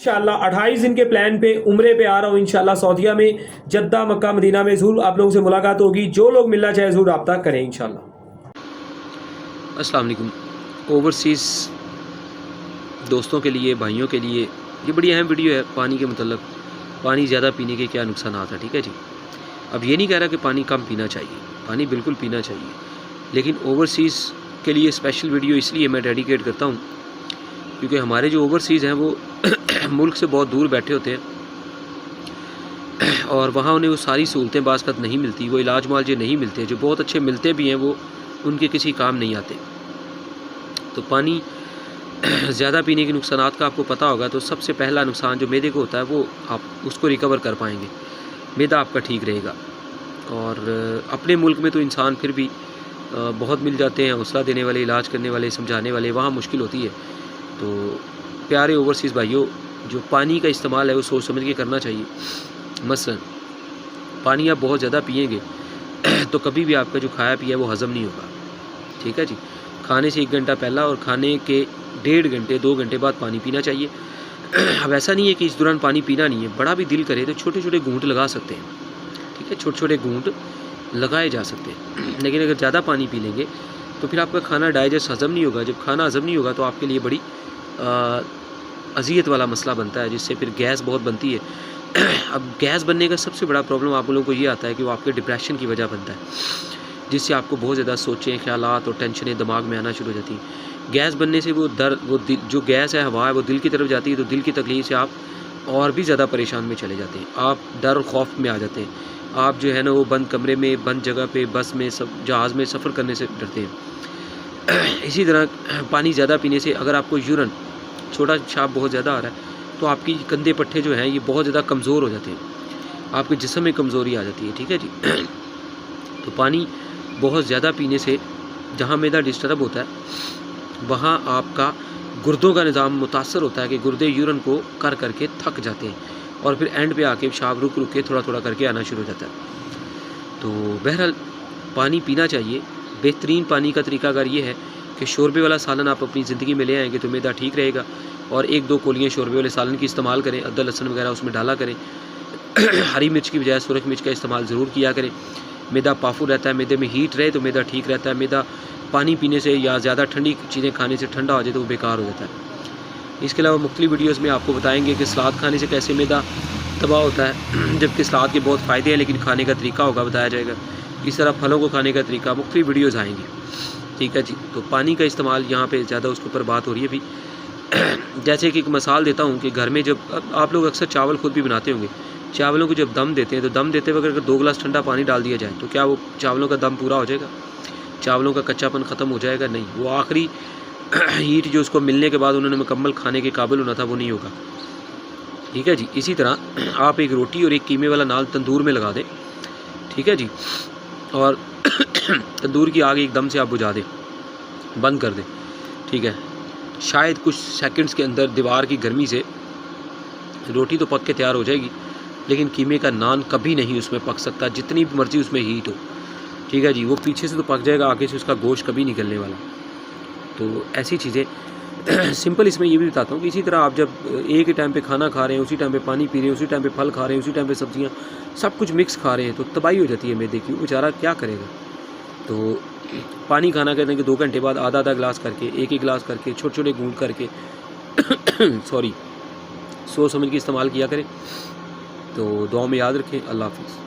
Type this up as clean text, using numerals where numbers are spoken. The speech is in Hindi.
इंशाल्लाह 28 दिन के प्लान पे उम्रे पे आ रहा हूँ इंशाल्लाह सऊदीया में जद्दा मक्का मदीना में ज़रूर आप लोगों से मुलाकात होगी। जो लोग मिलना चाहे ज़रूर रब्ता करें इंशाल्लाह। अस्सलाम वालेकुम। ओवरसीज़ दोस्तों के लिए, भाइयों के लिए ये बड़ी अहम वीडियो है पानी के मतलब। पानी ज़्यादा पीने के क्या नुकसान है, ठीक है जी। अब ये नहीं कह रहा कि पानी कम पीना चाहिए, पानी बिल्कुल पीना चाहिए, लेकिन ओवरसीज़ के लिए स्पेशल वीडियो इसलिए मैं डेडिकेट करता हूँ क्योंकि हमारे जो ओवरसीज़ हैं वो मुल्क से बहुत दूर बैठे होते हैं और वहाँ उन्हें वो सारी सहूलतें बाज़ नहीं मिलती, वो इलाज मुआवजे नहीं मिलते, जो बहुत अच्छे मिलते भी हैं वो उनके किसी काम नहीं आते। तो पानी ज़्यादा पीने के नुकसानात का आपको पता होगा। तो सबसे पहला नुकसान जो मैदे को होता है वो आप उसको रिकवर कर पाएंगे, मैदा आपका ठीक रहेगा। और अपने मुल्क में तो इंसान फिर भी बहुत मिल जाते हैं हौसला देने वाले, इलाज करने वाले, समझाने वाले, वहाँ मुश्किल होती है। तो प्यारे ओवरसीज़ भाइयों, जो पानी का इस्तेमाल है वो सोच समझ के करना चाहिए। मसलन पानी आप बहुत ज़्यादा पिएंगे तो कभी भी आपका जो खाया पिया वो हज़म नहीं होगा, ठीक है जी। खाने से 1 घंटा पहला और खाने के 1.5 घंटे 2 घंटे बाद पानी पीना चाहिए। अब ऐसा नहीं है कि इस दौरान पानी पीना नहीं है, बड़ा भी दिल करे तो छोटे छोटे घूंट लगा सकते हैं, ठीक है, छोटे छोटे घूंट लगाए जा सकते हैं। लेकिन अगर ज़्यादा पानी पी लेंगे तो फिर आपका खाना डाइजेस्ट हज़म नहीं होगा। जब खाना हज़म नहीं होगा तो आपके लिए बड़ी अज़ियत वाला मसला बनता है, जिससे फिर गैस बहुत बनती है। अब गैस बनने का सबसे बड़ा प्रॉब्लम आप लोगों को ये आता है कि वो आपके डिप्रेशन की वजह बनता है, जिससे आपको बहुत ज़्यादा सोचें, ख्यालात और टेंशनें दिमाग में आना शुरू हो जाती हैं। गैस बनने से वो जो गैस है, हवा है, वो दिल की तरफ जाती है, तो दिल की तकलीफ से आप और भी ज़्यादा परेशान में चले जाते हैं। आप डर और खौफ में आ जाते हैं। आप जो है ना वो बंद कमरे में, बंद जगह पे, बस में, सब जहाज़ में सफ़र करने से डरते हैं। इसी तरह पानी ज़्यादा पीने से अगर आपको यूरिन, छोटा छाप बहुत ज़्यादा आ रहा है तो आपकी कंधे पट्टे जो हैं ये बहुत ज़्यादा कमज़ोर हो जाते हैं, आपके जिस्म में कमज़ोरी आ जाती है, ठीक है जी। तो पानी बहुत ज़्यादा पीने से जहाँ मैदा डिस्टर्ब होता है वहाँ आपका गुर्दों का निज़ाम मुतासर होता है कि गुर्दे यूरिन को कर करके थक जाते हैं और फिर एंड पे आके पेशाब रुक रुक के थोड़ा थोड़ा करके आना शुरू हो जाता है। तो बहरहाल पानी पीना चाहिए। बेहतरीन पानी का तरीका अगर ये है कि शोरबे वाला सालन आप अपनी ज़िंदगी में ले आएंगे तो मैदा ठीक रहेगा, और 1-2 कोलियाँ शोरबे वाले सालन की इस्तेमाल करें, अदरक लहसुन वगैरह उसमें डाला करें। हरी मिर्च की बजाय सुरख मिर्च का इस्तेमाल ज़रूर किया करें। मैदा पाफू रहता है, मैदे में हीट रहे तो मैदा ठीक रहता है। मैदा पानी पीने से या ज़्यादा ठंडी चीज़ें खाने से ठंडा हो जाए तो वो बेकार हो जाता है। इसके अलावा मुख्तलिफ वीडियोज़ में आपको बताएंगे कि सलाद खाने से कैसे मैदा तबाह होता है, जबकि सलाद के बहुत फ़ायदे हैं, लेकिन खाने का तरीका होगा बताया जाएगा। इस तरह फलों को खाने का तरीका, मुख्तलिफ वीडियोज़ आएंगी, ठीक है जी। तो पानी का इस्तेमाल यहाँ पे ज़्यादा उसके ऊपर बात हो रही है अभी। जैसे कि एक मिसाल देता हूँ कि घर में जब आप लोग अक्सर चावल खुद भी बनाते होंगे, चावलों को जब दम देते हैं तो दम देते वक्त अगर 2 गिलास ठंडा पानी डाल दिया जाए तो क्या वो चावलों का दम पूरा हो जाएगा? चावलों का कच्चापन ख़त्म हो जाएगा? नहीं, वो आखिरी हीट जो उसको मिलने के बाद उन्होंने मुकम्मल खाने के काबिल होना था वो नहीं होगा, ठीक है जी। इसी तरह आप एक रोटी और एक कीमे वाला नान तंदूर में लगा दें, ठीक है जी, और तंदूर की आग एकदम से आप बुझा दें, बंद कर दें, ठीक है। शायद कुछ सेकंड्स के अंदर दीवार की गर्मी से रोटी तो पक के तैयार हो जाएगी, लेकिन कीमे का नान कभी नहीं उसमें पक सकता, जितनी मर्जी उसमें हीट हो, ठीक है जी। वो पीछे से तो पक जाएगा, आगे से उसका गोश्त कभी निकलने वाला। तो ऐसी चीज़ें सिंपल इसमें ये भी बताता हूँ कि इसी तरह आप जब एक ही टाइम पे खाना खा रहे हैं, उसी टाइम पे पानी पी रहे हैं, उसी टाइम पे फल खा रहे हैं, उसी टाइम पे सब्जियाँ, सब कुछ मिक्स खा रहे हैं तो तबाही हो जाती है मैदे की। बेचारा क्या करेगा? तो पानी खाना कहते हैं कि 2 घंटे बाद आधा गिलास करके, एक गिलास करके, छोटे छोटे घूंट करके सॉरी, सोच समझ के इस्तेमाल किया करें। तो दुआ में याद रखें। अल्लाह हाफ़िज़।